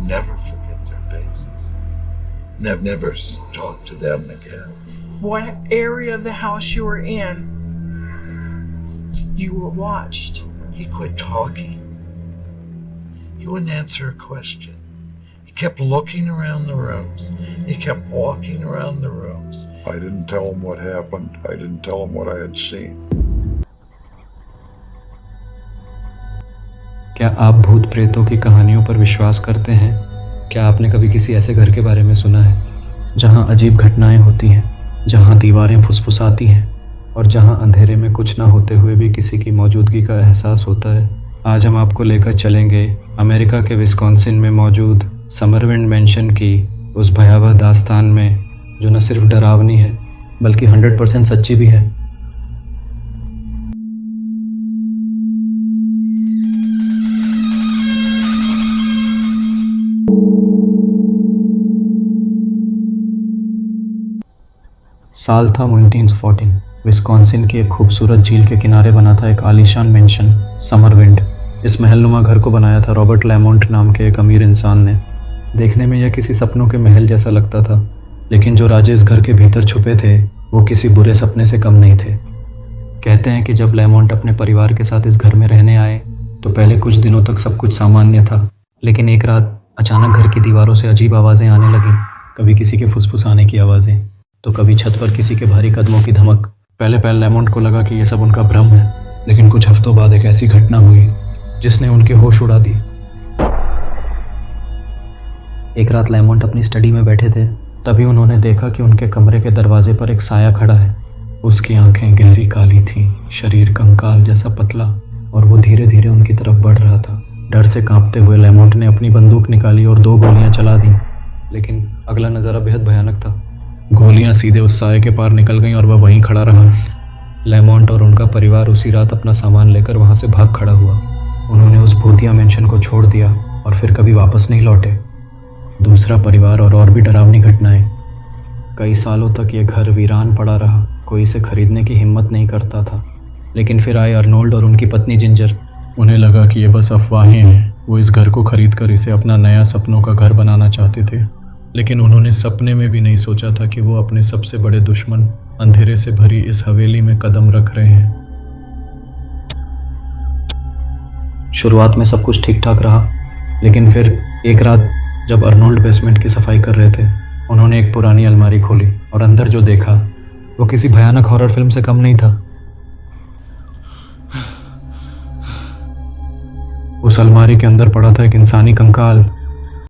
never forget their faces. And I've never talked to them again. What area of the house you were in, you were watched? He quit talking. He wouldn't answer a question. He kept looking around the rooms. He kept walking around the rooms. I didn't tell him what happened. I didn't tell him what I had seen. क्या आप भूत प्रेतों की कहानियों पर विश्वास करते हैं? क्या आपने कभी किसी ऐसे घर के बारे में सुना है जहां अजीब घटनाएं होती हैं, जहां दीवारें फुसफुसाती हैं और जहां अंधेरे में कुछ ना होते हुए भी किसी की मौजूदगी का एहसास होता है? आज हम आपको लेकर चलेंगे अमेरिका के विस्कॉन्सिन में मौजूद समरविंड मैंशन की उस भयावह दास्तान में, जो न सिर्फ डरावनी है बल्कि 100% सच्ची भी है। साल था 1914। विस्कॉन्सिन की एक खूबसूरत झील के किनारे बना था एक आलीशान मेंशन, समरविंड। इस महलनुमा घर को बनाया था रॉबर्ट लेमोंट नाम के एक अमीर इंसान ने। देखने में यह किसी सपनों के महल जैसा लगता था, लेकिन जो राजे इस घर के भीतर छुपे थे वो किसी बुरे सपने से कम नहीं थे। कहते हैं कि जब लेमोंट अपने परिवार के साथ इस घर में रहने आए तो पहले कुछ दिनों तक सब कुछ सामान्य था, लेकिन एक रात अचानक घर की दीवारों से अजीब आवाज़ें आने लगीं। कभी किसी के फुसफुसाने की आवाज़ें, तो कभी छत पर किसी के भारी कदमों की धमक। पहले लेमोंट को लगा कि यह सब उनका भ्रम है, लेकिन कुछ हफ्तों बाद एक ऐसी घटना हुई जिसने उनके होश उड़ा दी। एक रात लेमोंट अपनी स्टडी में बैठे थे, तभी उन्होंने देखा कि उनके कमरे के दरवाजे पर एक साया खड़ा है। उसकी आंखें गहरी काली थीं, शरीर कंकाल जैसा पतला, और वो धीरे धीरे उनकी तरफ बढ़ रहा था। डर से कांपते हुए लेमोंट ने अपनी बंदूक निकाली और 2 गोलियां चला दी, लेकिन अगला नज़ारा बेहद भयानक था। गोलियां सीधे उस साये के पार निकल गईं और वह वहीं खड़ा रहा। लेमोंट और उनका परिवार उसी रात अपना सामान लेकर वहां से भाग खड़ा हुआ। उन्होंने उस भूतिया मेंशन को छोड़ दिया और फिर कभी वापस नहीं लौटे। दूसरा परिवार और भी डरावनी घटनाएं। कई सालों तक ये घर वीरान पड़ा रहा, कोई इसे खरीदने की हिम्मत नहीं करता था। लेकिन फिर आए अर्नोल्ड और उनकी पत्नी जिंजर। उन्हें लगा कि ये बस अफवाहें हैं। वो इस घर को खरीद कर इसे अपना नया सपनों का घर बनाना चाहते थे, लेकिन उन्होंने सपने में भी नहीं सोचा था कि वो अपने सबसे बड़े दुश्मन अंधेरे से भरी इस हवेली में कदम रख रहे हैं। शुरुआत में सब कुछ ठीक ठाक रहा, लेकिन फिर एक रात जब अर्नोल्ड बेसमेंट की सफाई कर रहे थे, उन्होंने एक पुरानी अलमारी खोली और अंदर जो देखा वो किसी भयानक हॉरर फिल्म से कम नहीं था। उस अलमारी के अंदर पड़ा था एक इंसानी कंकाल,